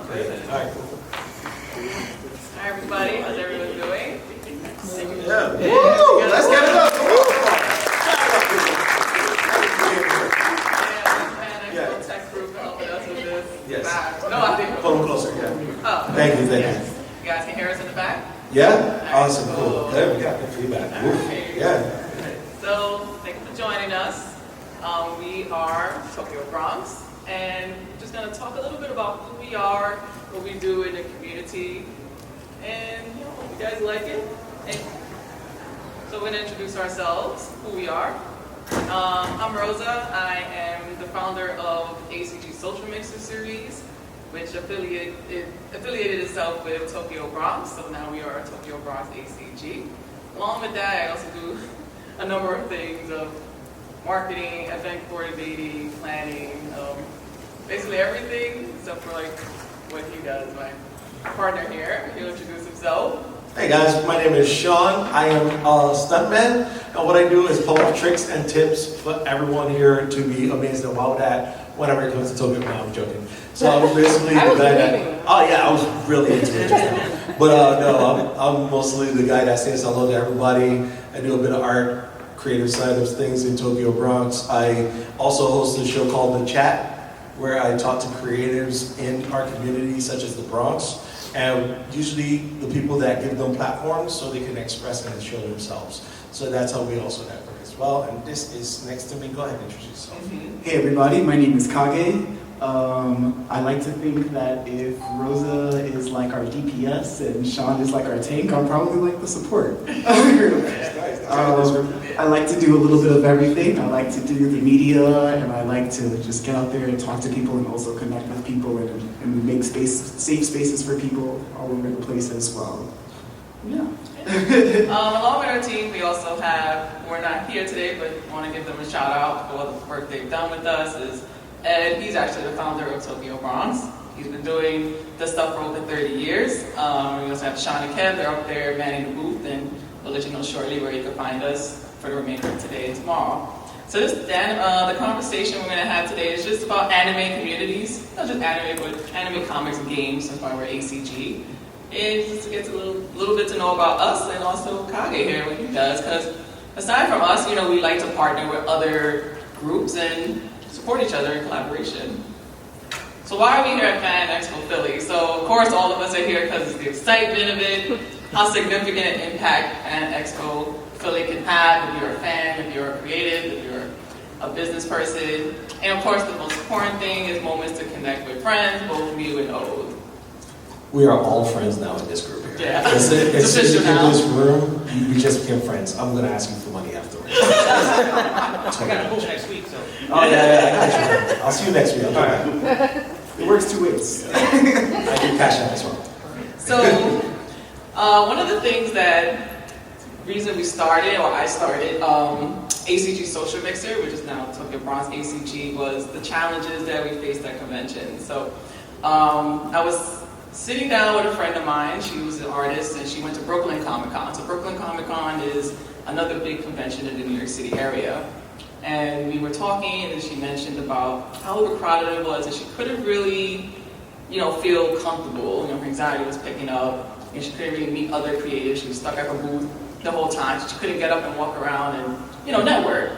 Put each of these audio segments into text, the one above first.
All right, cool. Hi everybody, how's everyone doing? Yeah. Woo! Let's get it up. Fan Expo Tech Group helping us with this. Yes. No, I think. Pull them closer, yeah. Oh. Thank you, thank You guys can hear us in the back? you. Yeah? Awesome, cool. There we got the feedback. Woo. Yeah. So, thank you for joining us. We are Tokyo Bronx, and we're just going to talk a little bit about who we are, what we do in the community, and you guys like it. And so we're going to introduce ourselves, who we are. I'm Rosa. I am the founder of ACG Social Mixer Series, which affiliated itself with Tokyo Bronx, so now we are Tokyo Bronx ACG. Along with that, I also do a number of things of marketing, event coordinating, planning, basically everything except for like what he does. My partner here, he'll introduce himself. Hey guys, my name is Shawn. I am a stuntman, and what I do is pull off tricks and tips for everyone here to be amazed and wowed at whenever it comes to Tokyo. No, I'm joking. So I'm basically the guy that. Oh yeah, I was really into it just now. But no, I'm mostly the guy that says hello to everybody. I do a bit of art, creative side of things in Tokyo Bronx. I also host a show called The Chat, where I talk to creatives in our community, such as the Bronx, and usually the people that give them platforms so they can express and show themselves. So that's how we also network as well. And this is next to me. Go ahead and introduce yourself. Hey everybody, my name is Kage. I like to think that if Rosa is like our DPS and Shawn is like our tank, I'm probably like the support. I like to do a little bit of everything. I like to do the media, and I like to just get out there and talk to people and also connect with people and make safe spaces for people all over the place as well. Yeah. Along with our team, we also have, we're not here today, but want to give them a shout out for the work they've done with us, is Ed. He's actually the founder of Tokyo Bronx. He's been doing this stuff for over 30 years. We also have Shawn and Kage. They're up there manning the booth, and we'll let you know shortly where you can find us for the remainder of today and tomorrow. So the conversation we're going to have today is just about anime communities. Not just anime, but anime comics and games. That's why we're ACG. And just to get a little bit to know about us and also Kage here, what he does. Because aside from us, we like to partner with other groups and support each other in collaboration. So why are we here at Fan Expo Philly? So of course all of us are here because of the excitement of it, how significant an impact Fan Expo Philly can have if you're a fan, if you're a creative, if you're a business person. And of course the most important thing is moments to connect with friends, both new and old. We are all friends now in this group here. Yeah. It's official in now. this room, we just became friends. I'm going to ask you for money afterwards. I got a book next week, so. Oh yeah, I got you. I'll see you next week. All right. It works two ways. I do cash out as well. So one of the things reason we started, or I started, ACG Social Mixer, which is now Tokyo Bronx ACG, was the challenges that we faced at convention. So I was sitting down with a friend of mine. She was an artist, and she went to Brooklyn Comic Con. So Brooklyn Comic Con is another big convention in the New York City area. And we were talking, and she mentioned about how overcrowded it was, and she couldn't really, feel comfortable. Her anxiety was picking up, and she couldn't really meet other creatives. She was stuck at her booth the whole time. She couldn't get up and walk around and, network.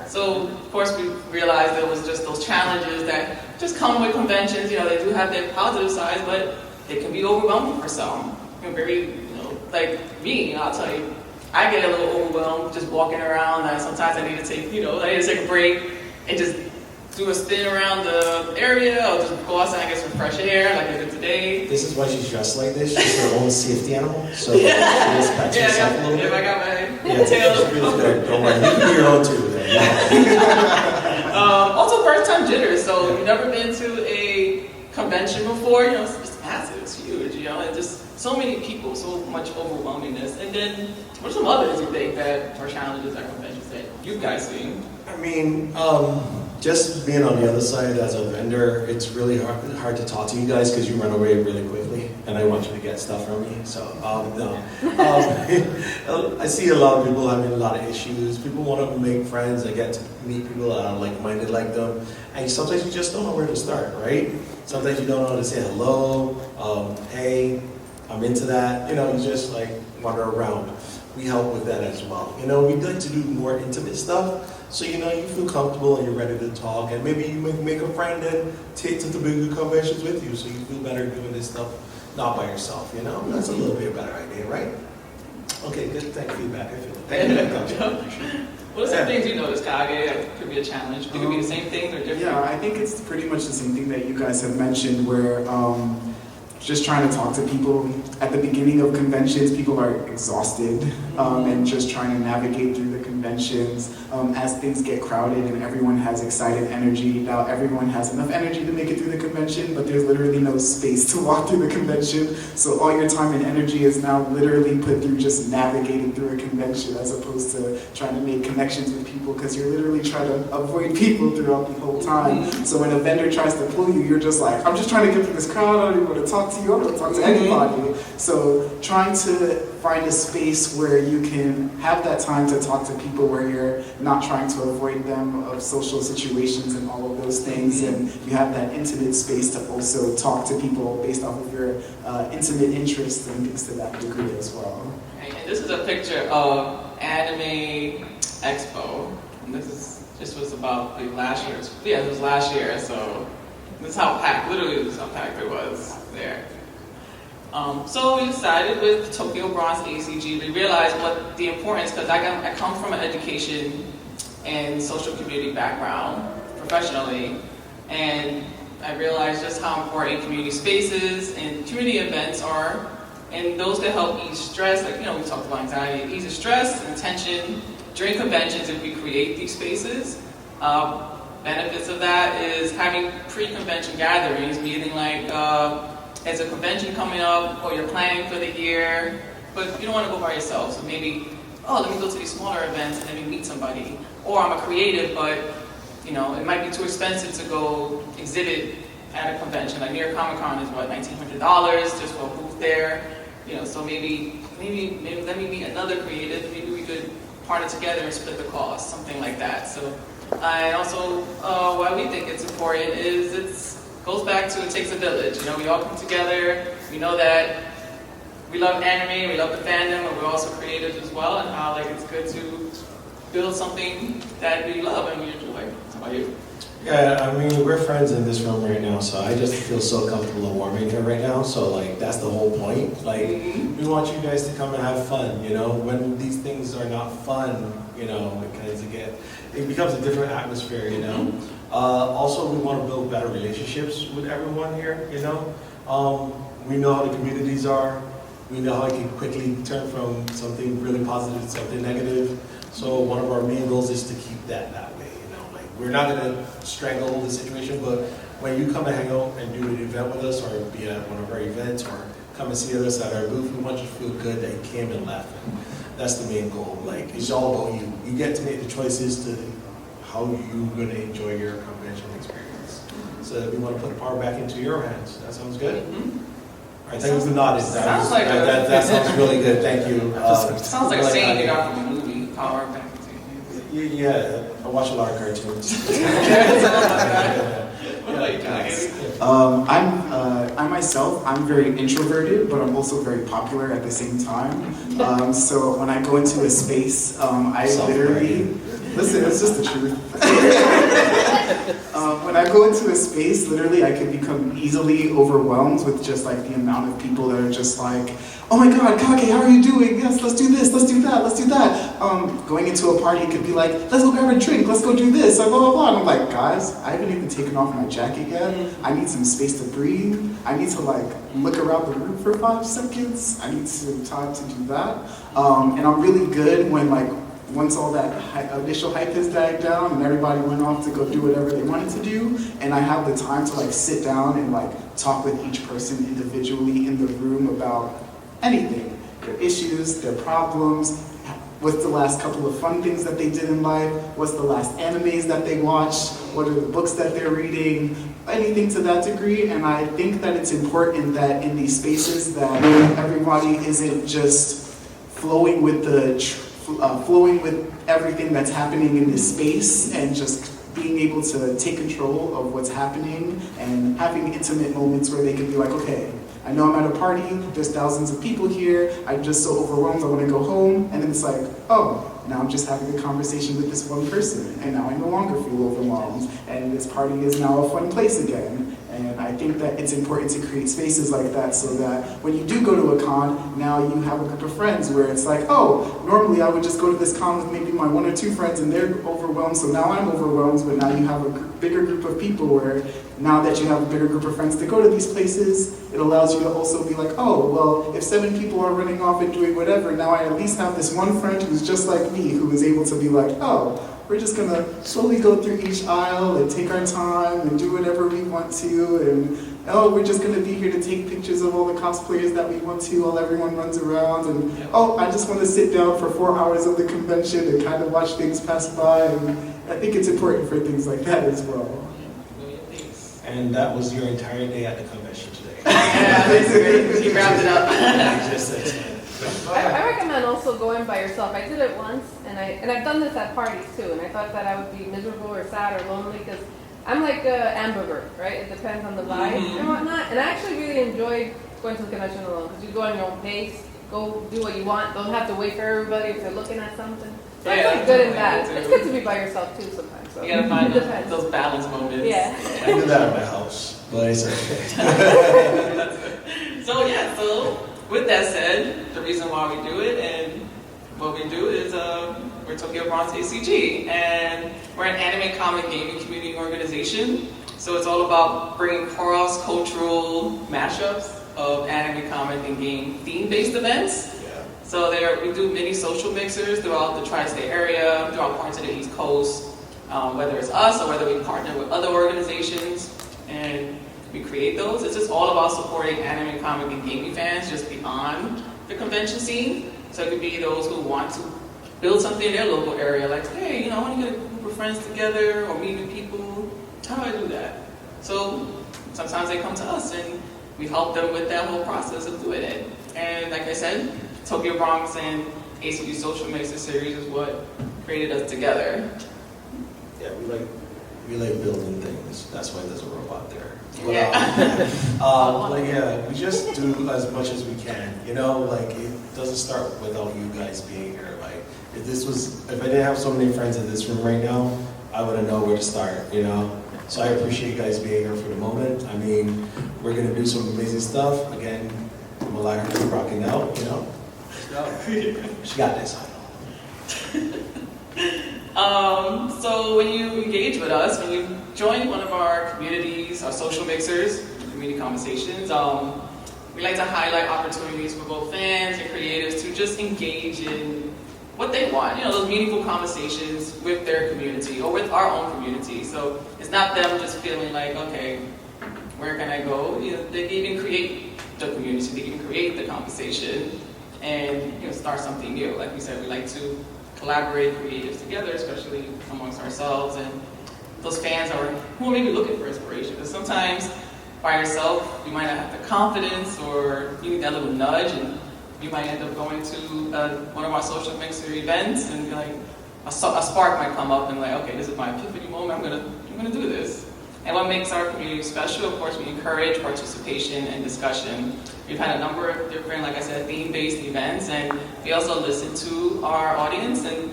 So, of course, we realized there was just those challenges that just come with conventions. They do have their positive sides, but they can be overwhelming for some. Like me, I'll tell you, I get a little overwhelmed just walking around. Sometimes I need to take, a break and just do a spin around the area, or just go outside and get some fresh air, like I did today. This is why she's dressed like this. She's her own safety animal. So she just pats herself a little bit. I got my tail. She's really good. Don't worry. You can be your own too. Also, first time jitters. So you've never been to a convention before. It's just massive. It's huge. And just so many people, so much overwhelmingness. And then, what are some others you think that are challenges at conventions that you guys seen? I mean, just being on the other side as a vendor, it's really hard to talk to you guys because you run away really quickly, and I want you to get stuff from me. So no, I see a lot of people having a lot of issues. People want to make friends and get to meet people that are like-minded like them, and sometimes you just don't know where to start, right? Sometimes you don't know how to say hello, hey, I'm into that. You know, you just like wander around. We help with that as well. You know, we'd like to do more intimate stuff. So, you know, you feel comfortable and you're ready to talk, and maybe you make a friend and take to the bigger conventions with you, so you feel better doing this stuff not by yourself, you know? That's a little bit better idea, right? Okay, good. Thank you, feedback. I feel it. Thank you for coming. What are some things you notice, Kage, that could be a challenge? It could be the same things or different? Yeah, I think it's pretty much the same thing that you guys have mentioned, where just trying to talk to people. At the beginning of conventions, people are exhausted and just trying to navigate through the conventions. As things get crowded and everyone has excited energy, now everyone has enough energy to make it through the convention, but there's literally no space to walk through the convention. So all your time and energy is now literally put through just navigating through a convention, as opposed to trying to make connections with people, because you're literally trying to avoid people throughout the whole time. So when a vendor tries to pull you, you're just like, I'm just trying to get through this crowd, I don't even want to talk to you, I don't want to talk to anybody. So trying to find a space where you can have that time to talk to people, where you're not trying to avoid them of social situations and all of those things, and you have that intimate space to also talk to people based off of your intimate interests and things to that degree as well. And this is a picture of Anime Expo. And this was about last year. Yeah, it was last year, so this is how packed, literally this is how packed it was there. So we decided with Tokyo Bronx ACG, we realized what the importance, because I come from an education and social community background professionally, and I realized just how important community spaces and community events are, and those that help ease stress. Like, you know, we talked about anxiety, ease stress and tension during conventions if we create these spaces. Benefits of that is having pre-convention gatherings, meaning like as a convention coming up, or you're planning for the year, but you don't want to go by yourself. So maybe, let me go to these smaller events and let me meet somebody. Or I'm a creative, but you know, it might be too expensive to go exhibit at a convention. Like New York Comic Con is what, $1,900 just for a booth there. You know, so maybe let me meet another creative. Maybe we could partner together and split the cost, something like that. So, I also why we think it's important is it goes back to it takes a village. You know, we all come together. We know that we love anime, we love the fandom, but we're also creative as well, and how like it's good to build something that we love and we enjoy. How about you? Yeah, I mean, we're friends in this room right now, so I just feel so comfortable and warm in here right now. So, like, that's the whole point. Like, we want you guys to come and have fun, you know? When these things are not fun, you know, it becomes a different atmosphere, you know? Also, we want to build better relationships with everyone here, you know? We know how the communities are. We know how it can quickly turn from something really positive to something negative. So one of our main goals is to keep that way, you know? Like, we're not going to strangle the situation, but when you come and hang out and do an event with us, or be at one of our events, or come and see us at our booth, we want you to feel good that you came and left. And that's the main goal. Like, it's all about you. You get to make the choices to how you're going to enjoy your convention experience. So we want to put the power back into your hands. That sounds good? All right, thank you for nodding. That sounds really good. Thank you. Sounds like a saying you got from a movie, power back into your hands. Yeah, I watch a lot of cartoons. What about you, Kage? I myself, I'm very introverted, but I'm also very popular at the same time. So when I go into a space, I literally, listen, it's just the truth. When I go into a space, literally I can become easily overwhelmed with just like the amount of people that are just like, oh my God, Kage, how are you doing? Yes, let's do this, let's do that, let's do that. Going into a party could be like, let's go grab a drink, let's go do this, blah, blah, blah. And I'm like, guys, I haven't even taken off my jacket yet. I need some space to breathe. I need to like look around the room for 5 seconds. I need some time to do that. And I'm really good when like, once all that initial hype has died down and everybody went off to go do whatever they wanted to do, and I have the time to like sit down and like talk with each person individually in the room about anything, their issues, their problems, what's the last couple of fun things that they did in life, what's the last animes that they watched, what are the books that they're reading, anything to that degree. And I think that it's important that in these spaces that everybody isn't just flowing with everything that's happening in this space and just being able to take control of what's happening and having intimate moments where they can be like, okay, I know I'm at a party, there's thousands of people here, I'm just so overwhelmed, I want to go home, and then it's like, oh, now I'm just having a conversation with this one person, and now I no longer feel overwhelmed, and this party is now a fun place again. And I think that it's important to create spaces like that so that when you do go to a con, now you have a group of friends where it's like, oh, normally I would just go to this con with maybe my 1 or 2 friends and they're overwhelmed, so now I'm overwhelmed, but now you have a bigger group of people where now that you have a bigger group of friends to go to these places, it allows you to also be like, oh, well, if 7 people are running off and doing whatever, now I at least have this one friend who's just like me, who is able to be like, oh, we're just gonna slowly go through each aisle and take our time and do whatever we want to, and oh, we're just gonna be here to take pictures of all the cosplayers that we want to while everyone runs around, and oh, I just want to sit down for 4 hours of the convention and kind of watch things pass by, and I think it's important for things like that as well. And that was your entire day at the convention today. Yeah, basically, he wrapped it up. I recommend also going by yourself. I did it once, and I've done this at parties too, and I thought that I would be miserable or sad or lonely because I'm like an ambivert, right? It depends on the vibe and whatnot. And I actually really enjoyed going to the convention alone because you go on your own pace, go do what you want, don't have to wait for everybody if they're looking at something. So it's like good and bad. It's good to be by yourself too sometimes. So You gotta find those balance moments. Yeah. I do that at my house, but it's okay. So with that said, the reason why we do it and what we do is we're Tokyo Bronx ACG, and we're an anime, comic, gaming community organization. So it's all about bringing cross-cultural mashups of anime, comic, and game theme-based events. Yeah. So we do mini social mixers throughout the tri-state area, throughout parts of the East Coast, whether it's us or whether we partner with other organizations, and we create those. It's just all about supporting anime, comic, and gaming fans just beyond the convention scene. So it could be those who want to build something in their local area, like, hey, I want to get a group of friends together or meet new people. How do I do that? So sometimes they come to us and we help them with that whole process of doing it. And like I said, Tokyo Bronx and ACG Social Mixer series is what created us together. Yeah, we like building things. That's why there's a robot there. But, Yeah. we just do as much as we can. It doesn't start without you guys being here. Like, if I didn't have so many friends in this room right now, I wouldn't know where to start. So I appreciate you guys being here for the moment. I mean, we're gonna do some amazing stuff. Again, Malaka is rocking out. Let's go. She got this. So when you engage with us, when you join one of our communities, our social mixers, community conversations, we like to highlight opportunities for both fans and creatives to just engage in what they want, those meaningful conversations with their community or with our own community. So it's not them just feeling like, okay, where can I go? They can even create the community, they can create the conversation and start something new. Like we said, we like to collaborate creatives together, especially amongst ourselves and those fans who are maybe looking for inspiration. Because sometimes by yourself, you might not have the confidence or you need that little nudge, and you might end up going to one of our social mixer events and be like, a spark might come up and like, okay, this is my epiphany moment, I'm gonna do this. And what makes our community special, of course, we encourage participation and discussion. We've had a number of different, like I said, theme-based events, and we also listen to our audience, and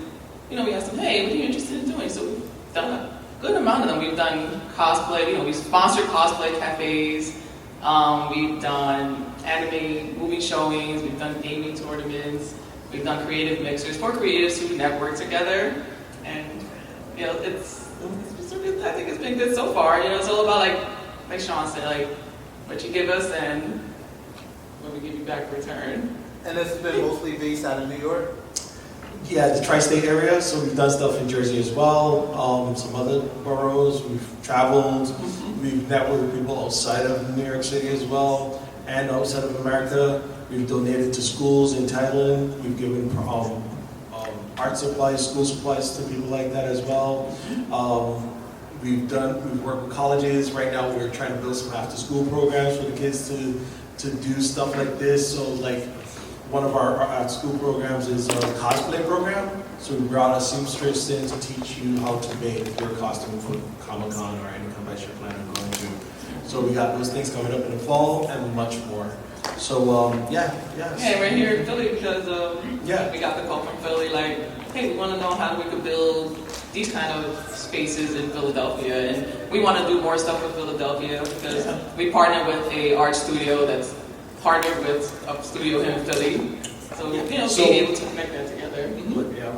we ask them, hey, what are you interested in doing? So we've done a good amount of them. We've done cosplay, we've sponsored cosplay cafes, we've done anime movie showings, we've done gaming tournaments, we've done creative mixers for creatives who network together, and I think it's been good so far. It's all about like Shawn said, like what you give us and what we give you back in return. And this has been mostly based out of New York? Yeah, the tri-state area, so we've done stuff in Jersey as well, some other boroughs, we've traveled, we've networked with people outside of New York City as well, and outside of America. We've donated to schools in Thailand, we've given art supplies, school supplies to people like that as well. We've worked with colleges. Right now we're trying to build some after school programs for the kids to do stuff like this. So like one of our after school programs is a cosplay program. So we brought a seamstress in to teach you how to make your costume for Comic-Con or any convention you plan on going to. So we got those things coming up in the fall and much more. So yeah. Yeah, we're here in Philly because Yeah. we got the call from Philly like, hey, we want to know how we could build these kind of spaces in Philadelphia, and we want to do more stuff with Philadelphia because we partner with a art studio that's partnered with a studio here in Philly. So being able to connect that together. Yeah,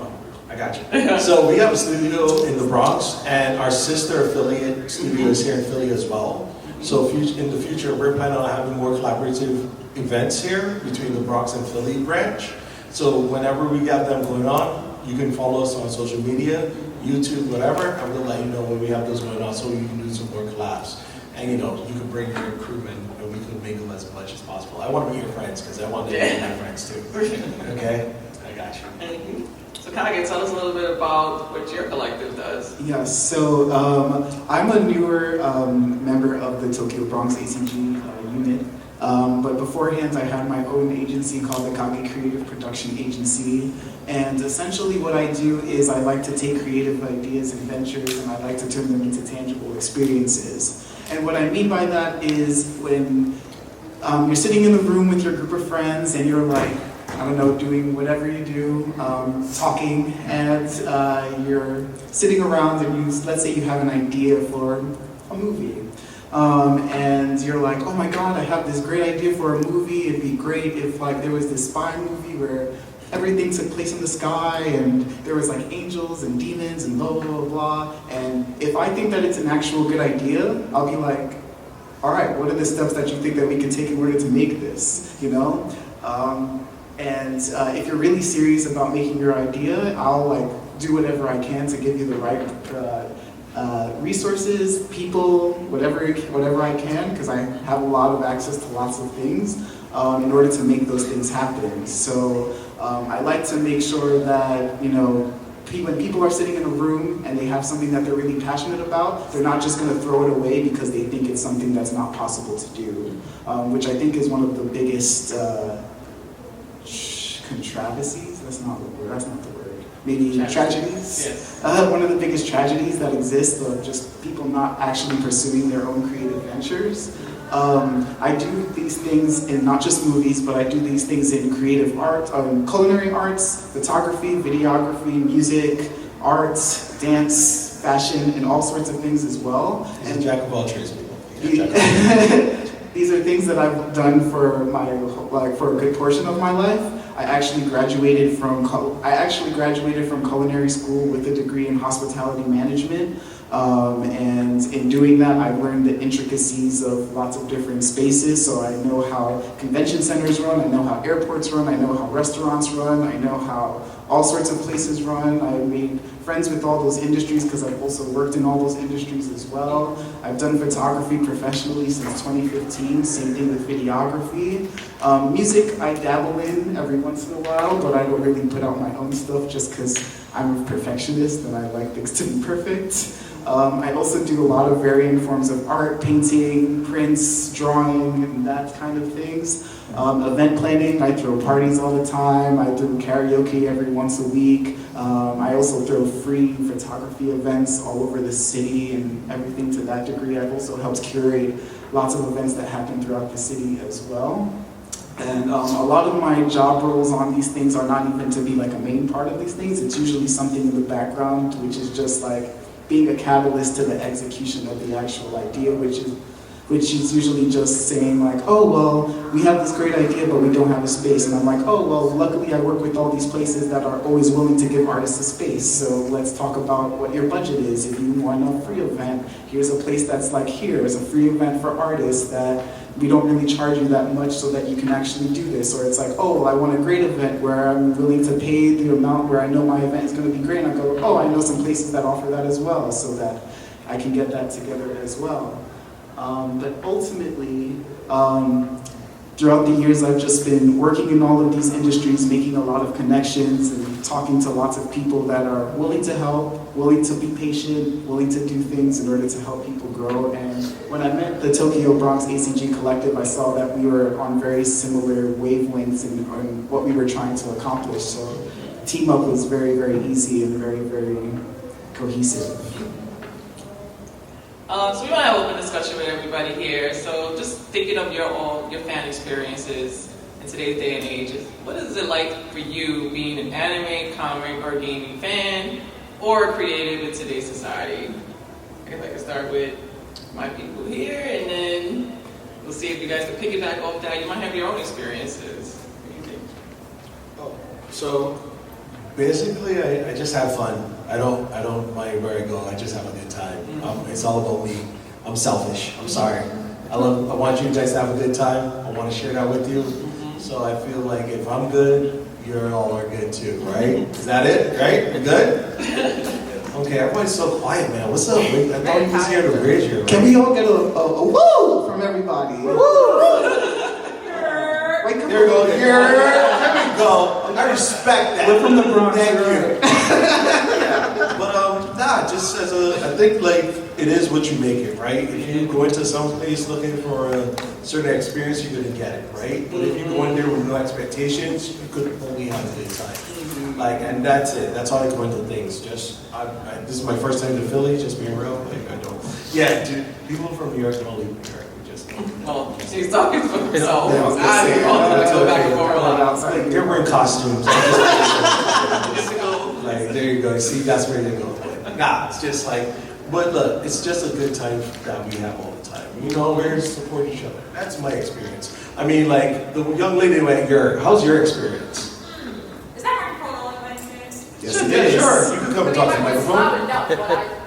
I got you. So we have a studio in the Bronx, and our sister affiliate studio is here in Philly as well. So in the future, we're planning on having more collaborative events here between the Bronx and Philly branch. So whenever we got them going on, you can follow us on social media, YouTube, whatever, and we'll let you know when we have those going on so you can do some more collabs. And you can bring your crewmen and we can mingle as much as possible. I want to be your friends because I want them to be my friends too. Okay? I got you. So Kage, tell us a little bit about what your collective does. Yes, so I'm a newer member of the Tokyo Bronx ACG unit. But beforehand, I had my own agency called the Kage Creative Production Agency. And essentially what I do is I like to take creative ideas and ventures and I like to turn them into tangible experiences. And what I mean by that is when you're sitting in the room with your group of friends and you're like, I don't know, doing whatever you do, talking, and you're sitting around and let's say you have an idea for a movie. And you're like, oh my God, I have this great idea for a movie. It'd be great if like there was this spy movie where everything took place in the sky and there was like angels and demons and blah, blah, blah, blah. And if I think that it's an actual good idea, I'll be like, all right, what are the steps that you think that we can take in order to make this, And if you're really serious about making your idea, I'll like do whatever I can to give you the right resources, people, whatever I can, because I have a lot of access to lots of things in order to make those things happen. So I like to make sure that, when people are sitting in a room and they have something that they're really passionate about, they're not just going to throw it away because they think it's something that's not possible to do, which I think is one of the biggest controversies. That's not the word. Maybe tragedies. Yes. One of the biggest tragedies that exist of just people not actually pursuing their own creative ventures. I do these things in not just movies, but I do these things in creative art, culinary arts, photography, videography, music, arts, dance, fashion, and all sorts of things as well. He's a jack of all trades, people. These are things that I've done for a good portion of my life. I actually graduated from culinary school with a degree in hospitality management. And in doing that, I learned the intricacies of lots of different spaces. So I know how convention centers run, I know how airports run, I know how restaurants run, I know how all sorts of places run. I made friends with all those industries because I've also worked in all those industries as well. I've done photography professionally since 2015, same thing with videography. Music I dabble in every once in a while, but I don't really put out my own stuff just because I'm a perfectionist and I like things to be perfect. I also do a lot of varying forms of art, painting, prints, drawing, and that kind of things. Event planning, I throw parties all the time. I do karaoke every once a week. I also throw free photography events all over the city and everything to that degree. I've also helped curate lots of events that happen throughout the city as well. And a lot of my job roles on these things are not even to be like a main part of these things. It's usually something in the background, which is just like being a catalyst to the execution of the actual idea, which is usually just saying like, oh, well, we have this great idea, but we don't have a space. And I'm like, oh, well, luckily I work with all these places that are always willing to give artists a space. So let's talk about what your budget is. If you want a free event, here's a place that's like here. It's a free event for artists that we don't really charge you that much so that you can actually do this. Or it's like, oh, well, I want a great event where I'm willing to pay the amount where I know my event is going to be great. And I go, oh, I know some places that offer that as well, so that I can get that together as well. But ultimately, throughout the years, I've just been working in all of these industries, making a lot of connections and talking to lots of people that are willing to help, willing to be patient, willing to do things in order to help people grow. And when I met the Tokyo Bronx ACG Collective, I saw that we were on very similar wavelengths in on what we were trying to accomplish. So team up was very, very easy and very, very cohesive. So we want to have an open discussion with everybody here. So just thinking of your fan experiences in today's day and age, what is it like for you being an anime, comic, or gaming fan, or creative in today's society? I guess I can start with my people here, and then we'll see if you guys can pick it back off that. You might have your own experiences. What do you think? So basically, I just have fun. I don't mind where I go. I just have a good time. It's all about me. I'm selfish. I'm sorry. I want you guys to have a good time. I want to share that with you. So I feel like if I'm good, you're all are good too, right? Is that it? Right? We're good? Okay, everybody's so quiet, man. What's up? I thought you was here to raise your. Can we all get a woo from everybody? Woo! There we go. There we go. I respect that. We're from the Bronx. Thank you. But just as I think like it is what you make it, right? If you go into some place looking for a certain experience, you're gonna get it, right? But if you go in there with no expectations, you could only have a good time. Like, and that's it. That's how I go into things. Just, this is my first time to Philly. Just being real, like I don't. Yeah, dude. People from New York don't leave New York. Well, she's talking for herself. Yeah, I was gonna say, Go back and forth a lot. like, they're wearing costumes. Like, there you go. See, that's where they go. Nah, it's just like, but look, it's just a good time that we have all the time. You know, we're support each other. That's my experience. I mean, like, the young lady at how's your experience? Is that microphone on my experience? Yes, it is. Sure, you can come and talk to the microphone. I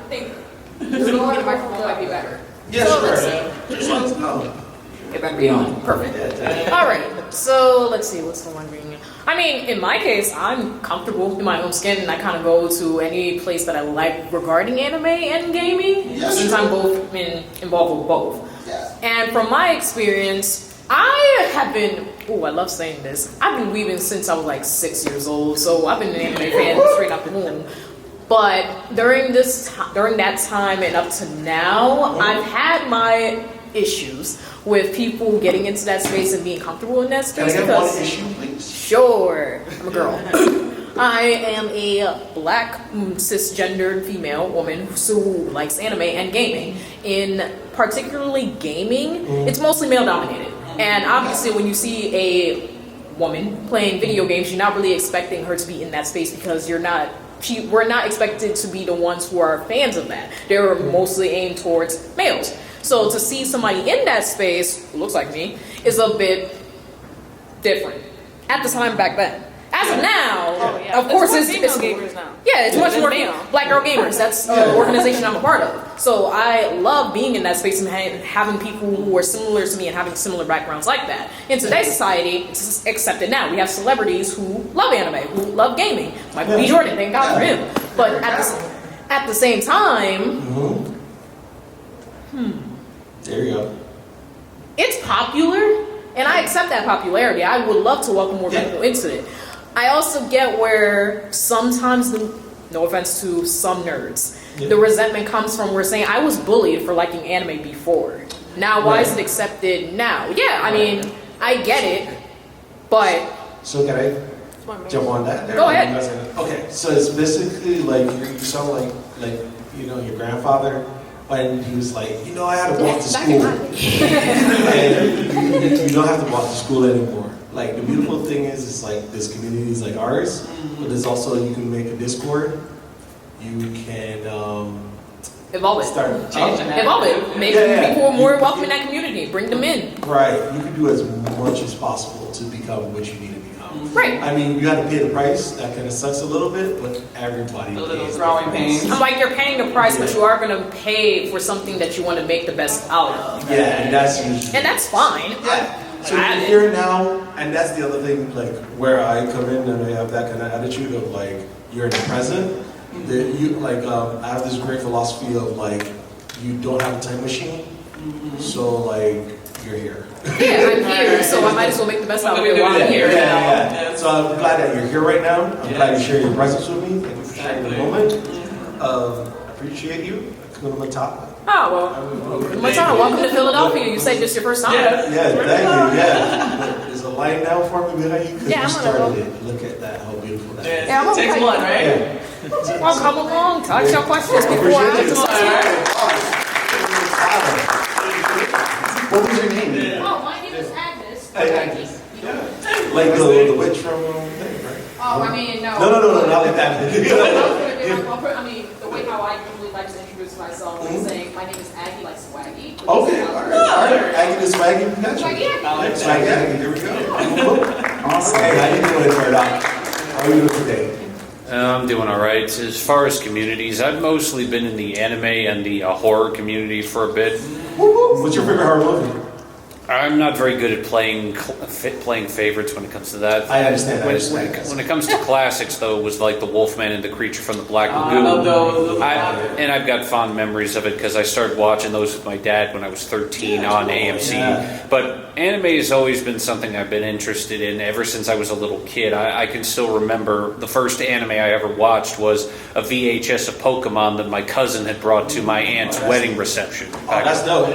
think the microphone might be better. Yeah, So sure. let's see. Just let us know. It better be on. Perfect. All right. So let's see what's the one being. I mean, in my case, I'm comfortable in my own skin, and I kind of go to any place that I like regarding anime and gaming, Yeah, since sure. I'm both involved with both. Yeah. And from my experience, I have been. Oh, I love saying this. I've been weaving since I was like 6 years old, so I've been an anime fan straight out the womb. But during that time and up to now, I've had my issues with people getting into that space and being comfortable in that space. Can I get one issue, please? Sure, I'm a girl. I am a black cisgendered female woman who likes anime and gaming. In particularly gaming, it's mostly male dominated. And obviously when you see a woman playing video games, you're not really expecting her to be in that space because we're not expected to be the ones who are fans of that. They're mostly aimed towards males. So to see somebody in that space who looks like me is a bit different. At the time back then. As of now, of course, it's gamers now. yeah, it's much more male. Black Girl Gamers. That's the organization I'm a part of. So I love being in that space and having people who are similar to me and having similar backgrounds like that. In today's society, it's accepted now. We have celebrities who love anime, who love gaming. Michael B. Jordan, thank God for him. But at the same time, There you go. it's popular, and I accept that popularity. I would love to welcome more people into it. I also get where sometimes, no offense to some nerds, the resentment comes from we're saying I was bullied for liking anime before. Now, why is it accepted now? Yeah, I mean, I get it, but So can I jump on that? Go ahead. Okay, so it's basically like you sound like your grandfather when he was like, I had to walk to school, and you don't have to walk to school anymore. Like the beautiful thing is, it's like there's communities like ours, but there's also you can make a Discord. You can evolve it. start Evolve it. Make people more welcome in that community. Bring them in. Right, you can do as much as possible to become what you need to become. Right. I mean, you got to pay the price. That kind of sucks a little bit, but everybody A little pays the growing price. pains. I'm like, you're paying the price, but you are going to pay for something that you want to make the best out of. Yeah, and that's usually. And that's fine. Yeah. So I- you're here now, and that's the other thing, like where I come in and I have that kind of attitude of like you're in the present. I have this great philosophy of like you don't have a time machine, so like you're here. Yeah, I'm here, so I might as well make the best out of it while I'm here. Yeah. So I'm glad that you're here right now. I'm glad you share your presence with me. Thank you for sharing the moment. Appreciate you. Come to my top. Oh, well, Matana, welcome to Philadelphia. You said this your first time. Yeah, thank you. Yeah. There's a line now for me behind you because Yeah, you I'm gonna started it. Look at that, how beautiful that is. Yeah, I'm It takes okay. one, right? Yeah. Well, come along, touch your questions before I have to What was your name? Oh, my name is Agnes. Yeah. Like the witch from thing, right? Oh, I mean, no. No, not like that. I mean, the way how I usually like to introduce myself is saying, my name is Aggie, like swaggy. Okay, all right. Aggie the Swaggy, we got you. Swaggy Aggie. I like Swaggy that. Aggie, here we go. Awesome. Hey, how you doing, Turdock? How are you doing today? I'm doing all right. As far as communities, I've mostly been in the anime and the horror community for a bit. What's your favorite horror movie? I'm not very good at playing favorites when it comes to that. I understand. When it comes to classics, though, it was like The Wolfman and The Creature from the Black I Lagoon. love those. And I've got fond memories of it because I started watching those with my dad when I was 13 on AMC. Yeah. But anime has always been something I've been interested in ever since I was a little kid. I can still remember the first anime I ever watched was a VHS of Pokemon that my cousin had brought to my aunt's wedding reception. Oh, that's dope.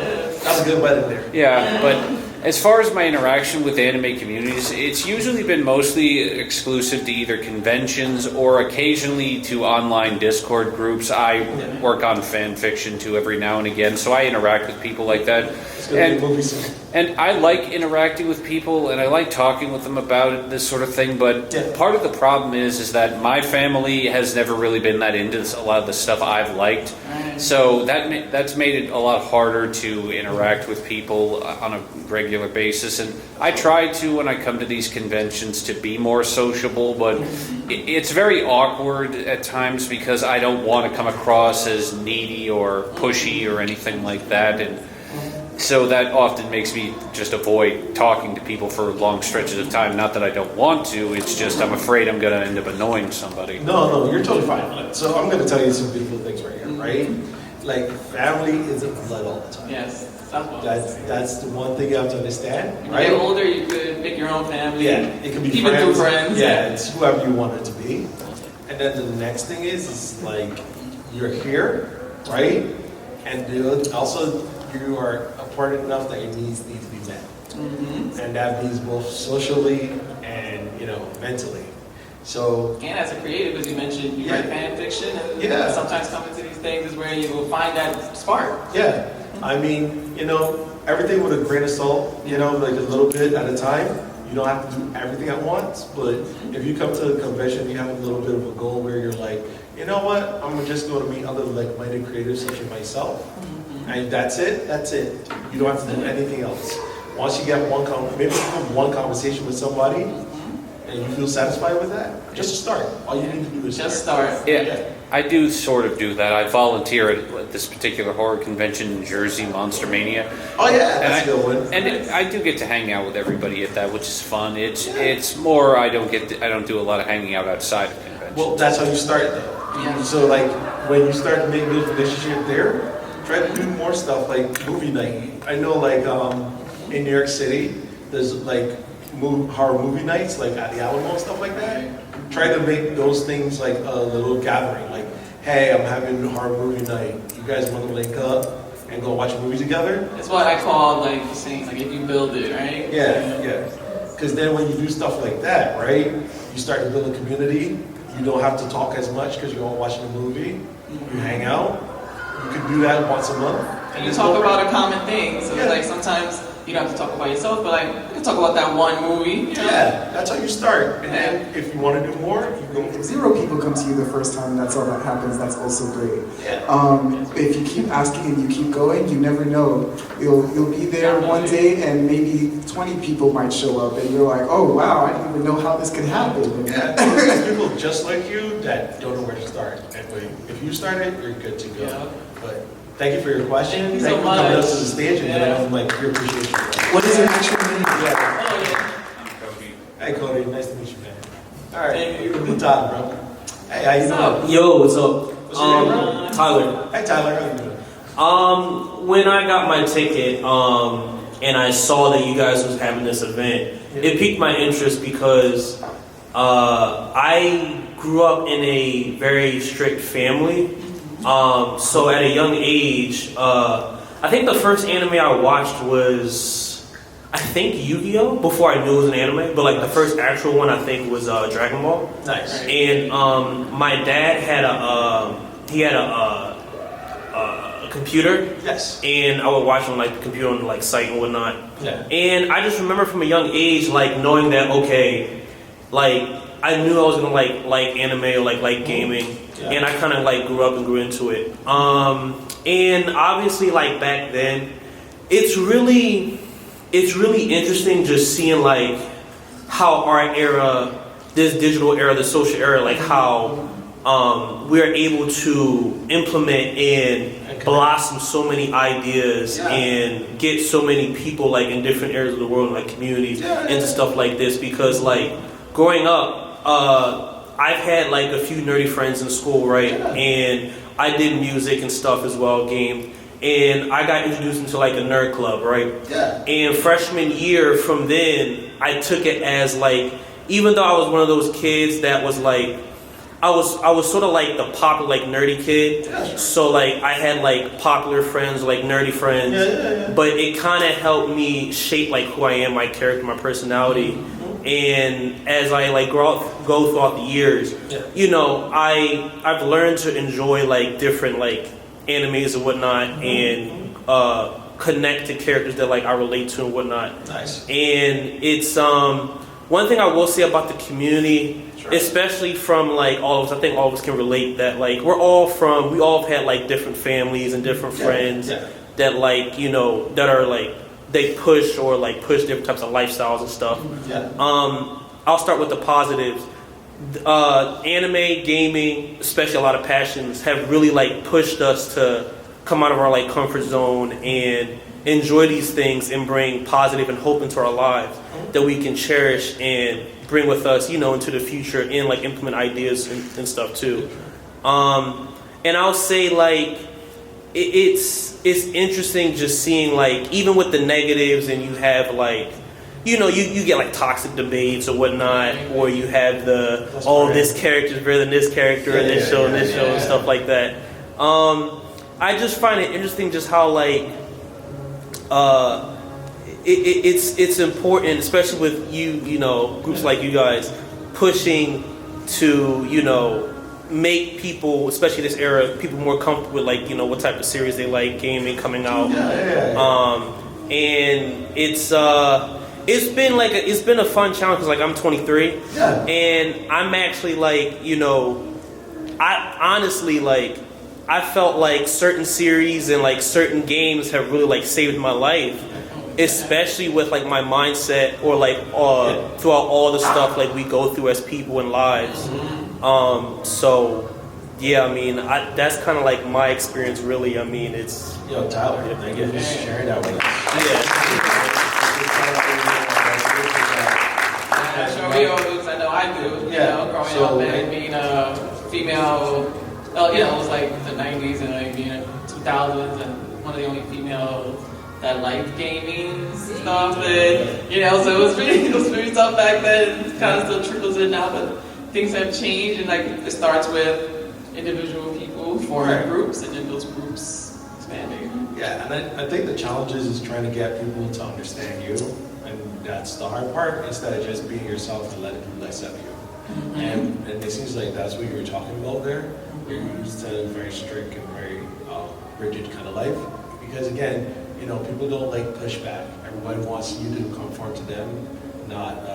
That's a good wedding there. Yeah, but as far as my interaction with anime communities, it's usually been mostly exclusive to either conventions or occasionally to online Discord groups. I work on fan fiction too every now and again, so I interact with people like that. It's gonna be a movie soon. And I like interacting with people, and I like talking with them about this sort of thing. But part of the problem is that my family has never really been that into a lot of the stuff I've liked. So that's made it a lot harder to interact with people on a regular basis. And I try to, when I come to these conventions, to be more sociable, but it's very awkward at times because I don't want to come across as needy or pushy or anything like that. And so that often makes me just avoid talking to people for long stretches of time. Not that I don't want to, it's just I'm afraid I'm going to end up annoying somebody. No, you're totally fine. So I'm going to tell you some beautiful things right here, right? Like, family isn't blood all the time. Yes, that's what That's the one thing you have to understand, When right? you get older, you could make your own family. Yeah, it can be Even through friends. Yeah, it's whoever you want it to be. And then the next thing is like, you're here, right? And also, you are important enough that your needs need to be met. Mm-hmm. And that means both socially and, mentally. So, And as a creative, as you mentioned, you write fan fiction, and Yeah. sometimes coming to these things is where you will find that spark. yeah, I mean, everything with a grain of salt, like a little bit at a time. You don't have to do everything at once, but if you come to a convention, you have a little bit of a goal where you're like, you know what, I'm just going to meet other like-minded creators such as myself. And that's it. You don't have to do anything else. Once you get one conversation with somebody, and you feel satisfied with that, just start. All you need to do is Just start. Yeah, I do sort of do that. I volunteer at this particular horror convention in Jersey, Monster Mania. Oh yeah, that's a good one. And I do get to hang out with everybody at that, which is fun. It's more I don't do a lot of hanging out outside of conventions. Well, that's how you start though. Yeah. So like when you start to make good relationship there, try to do more stuff like movie night. I know like in New York City, there's like horror movie nights like at the Alamo and stuff like that. Try to make those things like a little gathering. Like, hey, I'm having a horror movie night. You guys want to link up and go watch a movie together? That's what I call like saying like if you build it, right? Yeah. Because then when you do stuff like that, right, you start to build a community. You don't have to talk as much because you're all watching a movie. You hang out. You can do that once a month. And you talk about a common thing. So Yeah. it's like sometimes you don't have to talk about yourself, but like you can talk about that one movie. Yeah, that's how you start. And then if you want to do more, you go. If 0 people come to you the first time and that's all that happens, that's also great. Yeah. If you keep asking and you keep going, you never know. You'll be there one day and maybe 20 people might show up and you're like, oh wow, I didn't even know how this could happen. Yeah, there's people just like you that don't know where to start. And if you start it, you're good to go. Yeah. But thank you for your question. Thank you Thank so you for coming up much. to the stage and Yeah. giving like your appreciation. What is your actual name? Yeah. Oh yeah. Hey Cody, nice to meet you, man. All right, Thank you. good time, bro. Hey, how you What's up? doing? Yo, what's up? What's your name, bro? Tyler. Hey Tyler, how you doing? When I got my ticket, and I saw that you guys was having this event. It piqued my interest because I grew up in a very strict family. So at a young age, I think the first anime I watched was, I think Yu-Gi-Oh! Before I knew it was an anime, but like the first actual one I think was Dragon Ball. Nice. And my dad had a computer. Yes. And I would watch on like the computer on like site and whatnot. Yeah. And I just remember from a young age like knowing that okay, like I knew I was gonna like anime or like gaming. Yeah. And I kind of like grew up and grew into it. And obviously like back then, it's really interesting just seeing like how our era, this digital era, the social era, like how we're able to implement and blossom so many ideas and get so many people like in different areas of the world, like communities, into stuff like this. Because like growing up, I've had like a few nerdy friends in school, right? And I did music and stuff as well, gamed. And I got introduced into like a nerd club, right? Yeah. And freshman year from then, I took it as like, even though I was one of those kids that was like, I was sort of like the popular, like nerdy kid. Yeah, sure. So like I had like popular friends, like nerdy friends. Yeah. But it kind of helped me shape like who I am, my character, my personality. And as I like go throughout the years, you know, I've learned to enjoy like different like animes and whatnot, and connect to characters that like I relate to and whatnot. Nice. And it's one thing I will say about the community, especially from like all of us, I think all of us can relate that like we all have had like different families and different friends that like, you know, that are like they push different types of lifestyles and stuff. I'll start with the positives. Anime, gaming, especially a lot of passions, have really like pushed us to come out of our like comfort zone and enjoy these things and bring positive and hope into our lives that we can cherish and bring with us, you know, into the future and like implement ideas and stuff too. And I'll say like it's interesting just seeing like even with the negatives, and you have like, you know, you get like toxic debates or whatnot, or you have the this character is better than this character in this show and this show and stuff like that. I just find it interesting just how like it's important, especially with you know, groups like you guys pushing to, you know, make people, especially this era, people more comfortable with like, you know, what type of series they like, gaming coming out. And it's been a fun challenge because like I'm 23 and I'm actually like, you know, I honestly like I felt like certain series and like certain games have really like saved my life, especially with like my mindset or like throughout all the stuff like we go through as people in lives. So yeah, I mean that's kind of like my experience really. I mean it's Tyler, thank you for sharing that with us. We all lose, I know I do. You know, growing up and being a female, you know, it was like the 90s and like being 2000s and one of the only females that liked gaming stuff. And, you know, so it was pretty tough back then. It kind of still trickles in now, but things have changed, and like it starts with individual people forming groups, and then those groups expanding. Yeah, and I think the challenge is trying to get people to understand you, and that's the hard part, instead of just being yourself and letting people accept you. And it seems like that's what you were talking about there. You're used to a very strict and very rigid kind of life, because again, you know, people don't like pushback. Everybody wants you to conform to them, not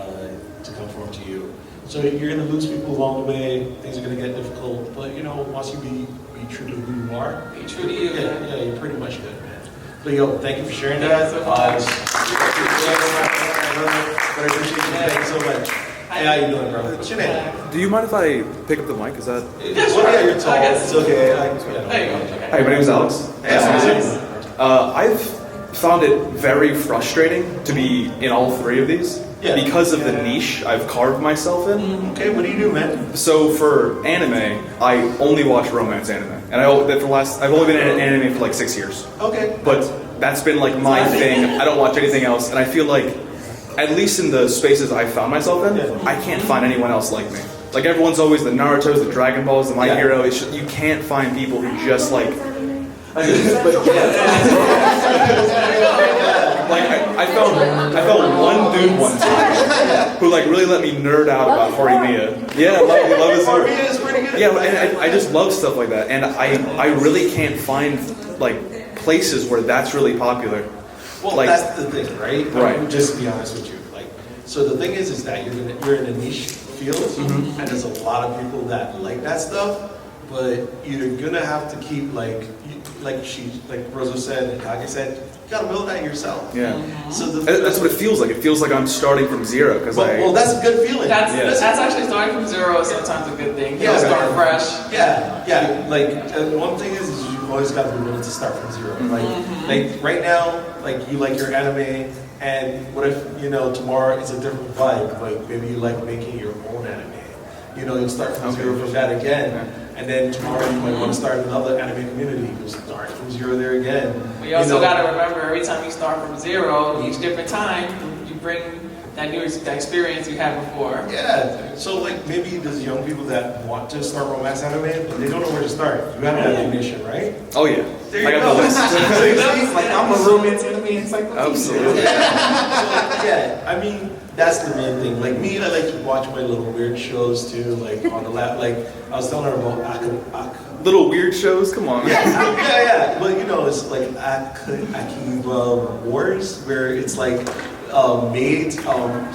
to conform to you. So you're going to lose people along the way. Things are going to get difficult, but you know, once you be true to who you are, be true to you. Yeah, you're pretty much good, man. But thank you for sharing that. So but I appreciate you. Thank you so much. Hey, how you doing, bro? What's your name? Do you mind if I pick up the mic? Is that? Yeah, you're tall. It's okay. There you go. Hi, my name is Alex. I've found it very frustrating to be in all three of these because of the niche I've carved myself in. Okay, what do you do, man? So for anime, I only watch romance anime, and I've only been in anime for like 6 years. Okay. But That's been like my thing. I don't watch anything else, and I feel like, at least in the spaces I found myself in, I can't find anyone else like me. Like everyone's always the Naruto's, the Dragon Balls, the My Hero. It's just, you can't find people who just like. Like I found one dude one time who like really let me nerd out about Horimiya. Yeah, love his Horimiya is pretty good. Yeah, and I just love stuff like that, and I really can't find like places where that's really popular. Well, like, that's the thing, right? Right. I'm just be honest with you. Like, so the thing is that you're in a niche field, and there's a lot of people that like that stuff. But you're gonna have to keep like Rosa said and Kage said, you gotta build that yourself. Yeah. So that's what it feels like. It feels like I'm starting from zero because well, that's a good feeling. That's actually starting from zero is sometimes a good thing. You start fresh. Yeah. Like one thing is you always got to be willing to start from zero. Like right now, like you like your anime, and what if tomorrow it's a different vibe? Like maybe you like making your own anime. You start from zero from that again. And then tomorrow you might want to start another anime community. You'll start from zero there again. We also got to remember every time you start from zero, each different time, you bring that experience you had before. Yeah. So like maybe there's young people that want to start romance anime, but they don't know where to start. You have that ignition, right? Oh yeah. There you go. Like I'm a romance anime encyclopedia. Absolutely. Yeah. I mean, that's the main thing. Like me, I like to watch my little weird shows too, like on the lap. Like I was telling her about little weird shows. Come on. Yeah. But it's like Akiba Wars, where it's like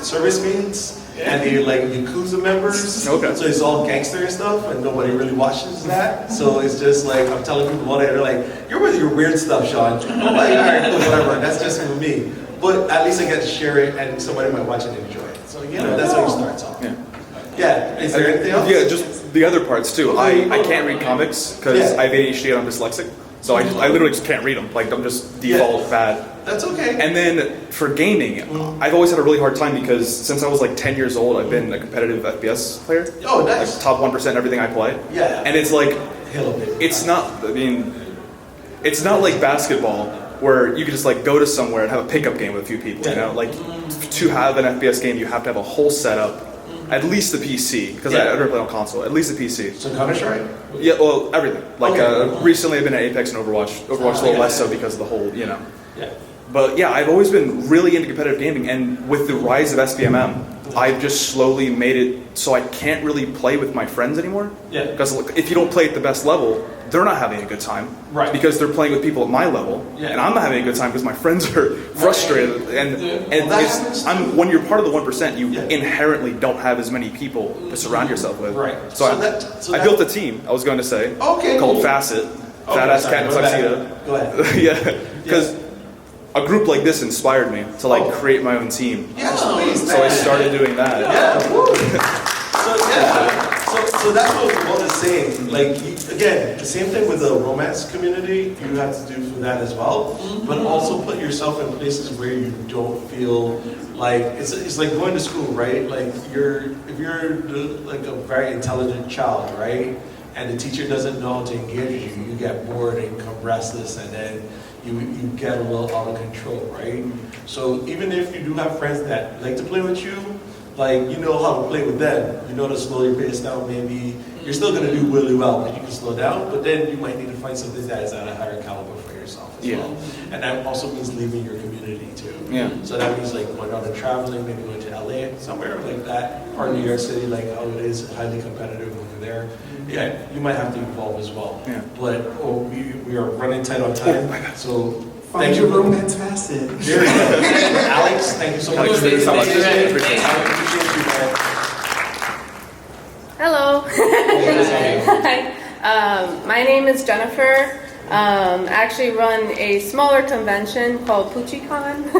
service maids. And they're like Yakuza members. Okay. So it's all gangster and stuff, and nobody really watches that. So it's just like, I'm telling people about it, they're like, you're with your weird stuff, Shawn. I'm like, all right, cool, whatever, that's just for me. But at least I get to share it, and somebody might watch it and enjoy it. So, that's how you start off. Yeah, is there anything else? Yeah, just the other parts too. I can't read comics because I have ADHD and I'm dyslexic. So I literally just can't read them. Like I'm just default bad. That's okay. And then for gaming, I've always had a really hard time because since I was like 10 years old, I've been a competitive FPS player. Oh, nice. Like top 1% in everything I play. Yeah. And it's like, it's not like basketball where you can just like go to somewhere and have a pickup game with a few people, Like to have an FPS game, you have to have a whole setup. At least the PC, because I don't play on console. At least the PC. So Counter-Strike? Yeah, well, everything. Like recently, I've been at Apex and Overwatch. Overwatch a little less so because of the whole, Yeah. But yeah, I've always been really into competitive gaming, and with the rise of SBMM, I've just slowly made it so I can't really play with my friends anymore. Yeah. Because if you don't play at the best level, they're not having a good time. Right. Because they're playing with people at my level, and I'm not having a good time because my friends are frustrated. And when you're part of the 1%, you inherently don't have as many people to surround yourself with. Right. So I built a team. I was going to say called Facet, Fat Ass Cat in Tuxedo. Go ahead. Yeah, because a group like this inspired me to create my own team. Yeah, please. So I started doing that. So that's what Rosa is saying. Like again, the same thing with the romance community. You have to do for that as well, but also put yourself in places where you don't feel like it's like going to school, right? Like if you're like a very intelligent child, right, and the teacher doesn't know how to engage you, you get bored and become restless, and then you get a little out of control, right? So even if you do have friends that like to play with you, like you know how to play with them, you know to slow your pace down. Maybe you're still gonna do really well, but you can slow down. But then you might need to find something that is at a higher caliber for yourself as well. And that also means leaving your community too. Yeah. So that means like going out and traveling, maybe going to LA, somewhere like that, or New York City, like how it is highly competitive when you're there. Yeah, you might have to evolve as well. Yeah. But we are running tight on time, so. Find your romance facet. Alex, thank you so much. Thank you so much. I appreciate you, man. Hello. Hi. My name is Jennifer. I actually run a smaller convention called PucciCon.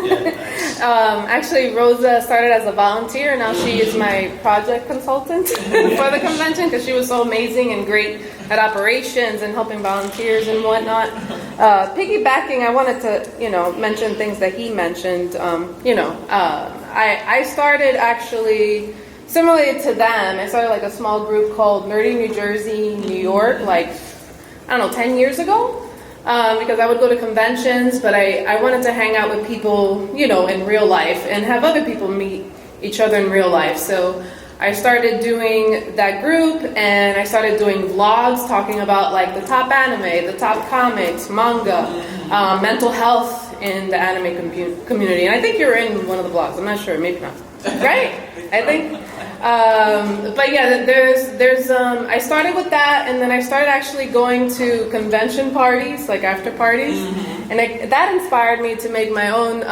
Actually, Rosa started as a volunteer, and now she is my project consultant for the convention because she was so amazing and great at operations and helping volunteers and whatnot. Piggybacking, I wanted to, mention things that he mentioned. I started actually similarly to them. I started like a small group called Nerdy New Jersey, New York, 10 years ago. because I would go to conventions, but I wanted to hang out with people, you know, in real life and have other people meet each other in real life. So I started doing that group, and I started doing vlogs talking about like the top anime, the top comics, manga, mental health in the anime community. And I think you're in one of the vlogs. I'm not sure, maybe not. Right? I think. But yeah, there's I started with that, and then I started actually going to convention parties, like after parties, and that inspired me to make my own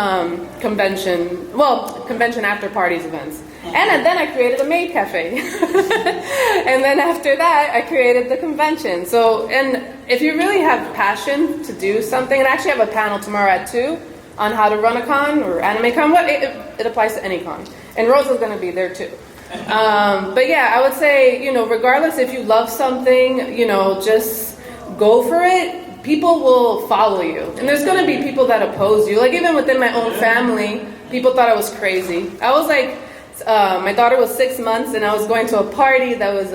convention after parties events. And then I created a maid cafe. And then after that, I created the convention. So, and if you really have passion to do something, and I actually have a panel tomorrow at 2 on how to run a con or anime con. It applies to any con. And Rosa's going to be there too. But yeah, I would say, you know, regardless if you love something, you know, just go for it. People will follow you. And there's going to be people that oppose you. Like even within my own family, people thought I was crazy. I was like, my daughter was 6 months, and I was going to a party that was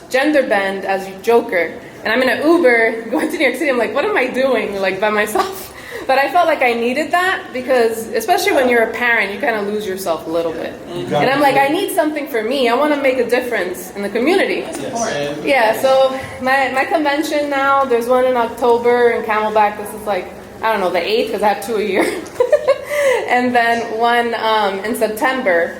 gender bend as Joker. And I'm in an Uber going to New York City. I'm like, what am I doing, like by myself? But I felt like I needed that because, especially when you're a parent, you kind of lose yourself a little bit. And I'm like, I need something for me. I want to make a difference in the community. That's important. Yeah, so my convention now, there's one in October in Camelback. This is like, I don't know, the 8th, because I have 2 a year. And then one in September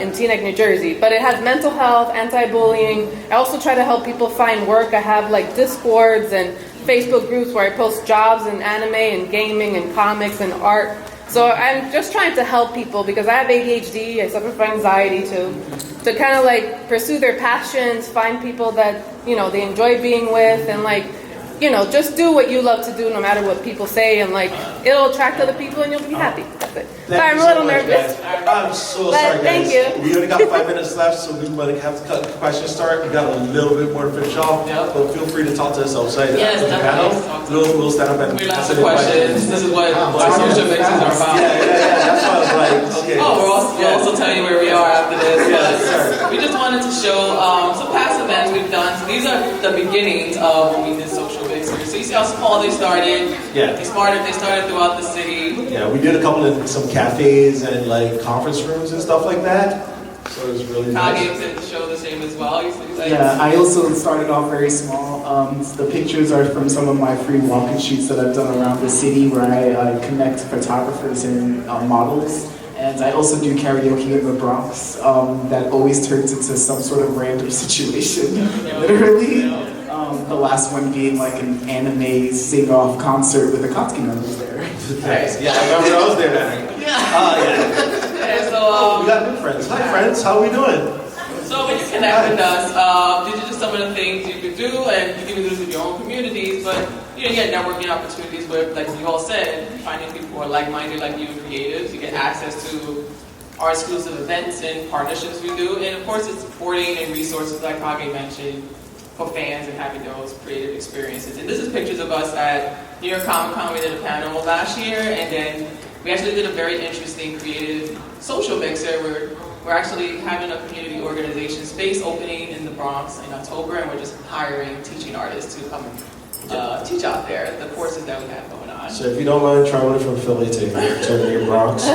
in Teaneck, New Jersey. But it has mental health, anti-bullying. I also try to help people find work. I have like Discords and Facebook groups where I post jobs in anime and gaming and comics and art. So I'm just trying to help people because I have ADHD, I suffer from anxiety to kind of like pursue their passions, find people that, you know, they enjoy being with, and like, you know, just do what you love to do no matter what people say, and like it'll attract other people and you'll be happy. That's it. Sorry, I'm a little nervous. I'm so But sorry, guys. thank you. We only got 5 minutes left, so we might have to cut the question start. We got a little bit more to finish off, but feel free to talk to us outside Yes, of the definitely. panel. We'll stand up and We'll ask answer the questions. This is what social mixes are about. Yeah. That's why I was like, okay. Oh, we'll also tell you where we are after this. Yes, But sir. we just wanted to show some past events we've done. So these are the beginnings of when we did social mixers. So you see how small they started. Yeah. They started throughout the city. Yeah, we did a couple of some cafes and like conference rooms and stuff like that. So it was really nice. Kage did show the same as well. You see, like, Yeah, I also started off very small. The pictures are from some of my free walk-in shoots that I've done around the city where I connect photographers and models. And I also do karaoke in the Bronx that always turns into some sort of random situation, literally. The last one being like an anime sing-off concert with the Kotsky members there. Thanks. Yeah, I remember I was there that night. Yeah, so We got new friends. Hi friends, how are we doing? So when you connect with us, these are just some of the things you could do, and you can do this with your own communities, but you know, you get networking opportunities where, like you all said, finding people who are like-minded like you and creatives. You get access to our exclusive events and partnerships we do, and of course it's supporting and resources like Kage mentioned for fans and having those creative experiences. And this is pictures of us at New York Comic Con. We did a panel last year, and then we actually did a very interesting creative social mixer where we're actually having a community organization space opening in the Bronx in October, and we're just hiring teaching artists to come and teach out there the courses that we have going on. So if you don't mind traveling from Philly to New Bronx,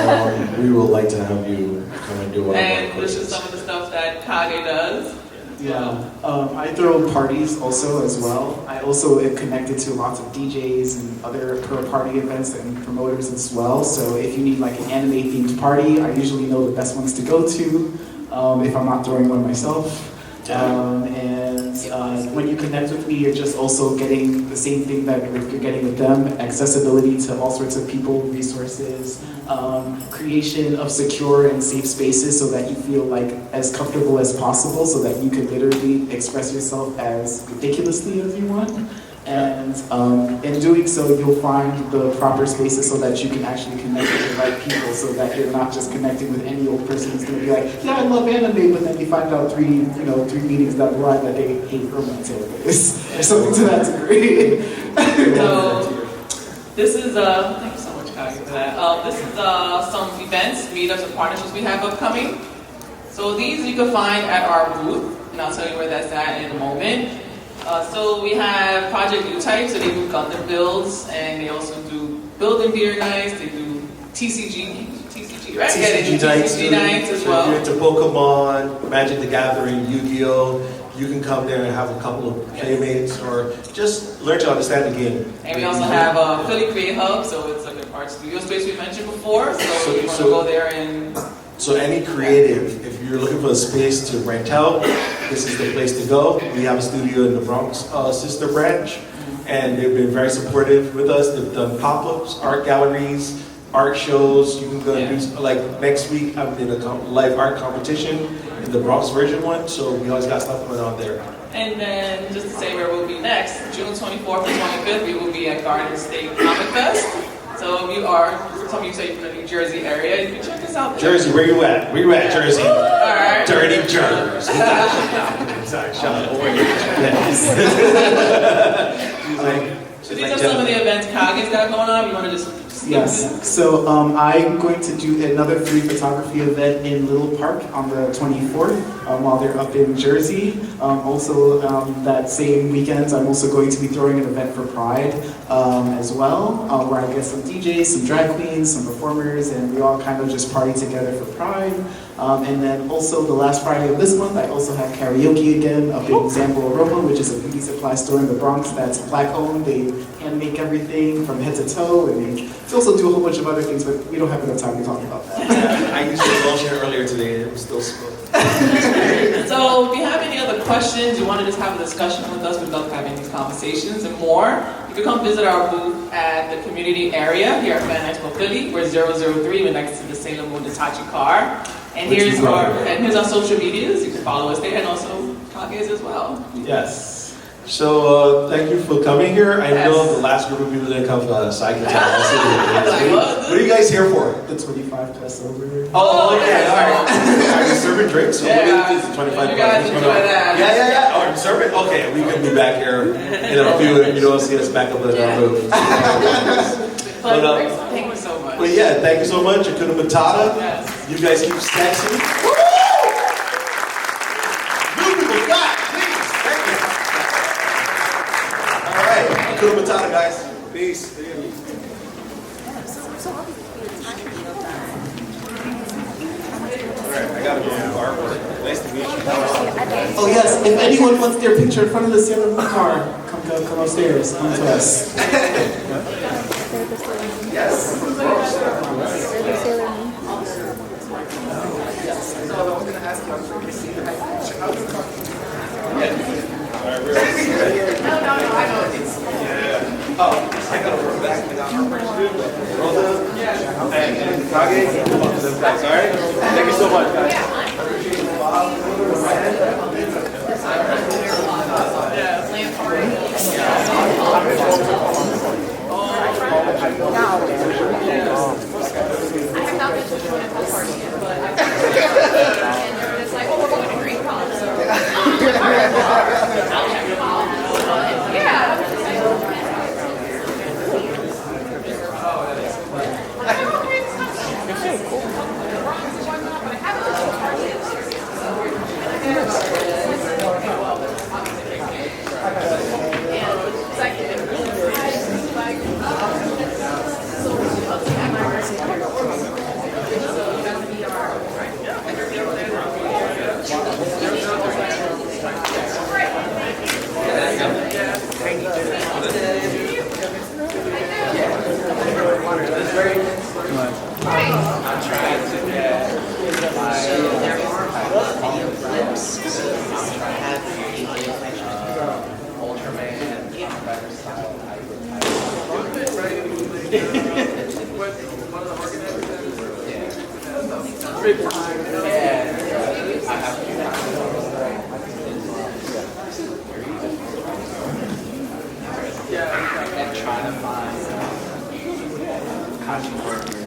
we would like to have you come and do one of our And this is courses. some of the stuff that Kage does. Yeah, I throw parties also as well. I also am connected to lots of DJs and other party events and promoters as well. So if you need like an anime themed party, I usually know the best ones to go to if I'm not throwing one myself. When you connect with me, you're just also getting the same thing that you're getting with them: accessibility to all sorts of people, resources, creation of secure and safe spaces so that you feel like as comfortable as possible, so that you can literally express yourself as ridiculously as you want. And in doing so, you'll find the proper spaces so that you can actually connect with the right people, so that you're not just connecting with any old person who's going to be like, yeah, I love anime, but then you find out three meetings down the line that they hate romance animes or something to that degree. So this is thank you so much, Kage, for that. This is some events, meetups, and partnerships we have upcoming. So these you can find at our booth, and I'll tell you where that's at in a moment. So we have Project New Type, so they do Gundam builds, and they also do building beer nights. They do TCG, right? TCG nights, TCG nights as well. If you're into Pokemon, Magic the Gathering, Yu-Gi-Oh, you can come there and have a couple of playmates or just learn to understand the game. And we also have a Philly Create Hub, so it's like an art studio space we mentioned before. So you want to go there and... So any creative, if you're looking for a space to rent out, this is the place to go. We have a studio in the Bronx sister branch, and they've been very supportive with us. They've done pop-ups, art galleries, art shows. You can go and do, like next week, I did a live art competition in the Bronx version one, so we always got stuff going on there. And then, just to say where we'll be next, June 24th and 25th, we will be at Garden State Comic Fest. So if you are, some of you say from the New Jersey area, you can check us out there. Jersey, where you at? Where you at, Jersey? All right. Dirty Jersey. Sorry, Shawn. So these are some of the events Kage's got going on. You want to just Yes. So I'm going to do another free photography event in Little Park on the 24th while they're up in Jersey. Also, that same weekend, I'm also going to be throwing an event for Pride as well, where I get some DJs, some drag queens, some performers, and we all kind of just party together for Pride. And then also the last Friday of this month, I also have karaoke again up in Zambo Aroma, which is a beauty supply store in the Bronx that's black owned. They hand make everything from head to toe, and they also do a whole bunch of other things, but we don't have enough time to talk about that. I used the lotion earlier today, and it was still smoking. So if you have any other questions, you want to just have a discussion with us, we'd love having these conversations and more. You can come visit our booth at the community area here at Fan Expo Philly. We're 003, we're next to the Sailor Moon Hitachi car. And here's our social medias. You can follow us there, and also Kage's as well. Yes. So thank you for coming here. I know the last group of people didn't come for us, so I can tell. What are you guys here for? The 25 plus over. Oh, okay, all right. Are you serving drinks? So Yeah. what is 25 You guys enjoy that. Yeah. Oh, you're serving? Okay, we could be back here in a few if you don't see us back up in our booth. Thank you so much. But yeah, thank you so much. Hakuna Matata. Yes. You guys keep sexy. Woo! You people got, please. Thank you. All right, Hakuna Matata, guys. Peace. Alright, I gotta go to artwork. Nice to meet you. Oh yes, if anyone wants their picture in front of the Sailor Moon car, come upstairs, come to us. I gotta work back. I got artwork to do. Rosa and Kage. Alright? Thank you so much, guys. And trying to find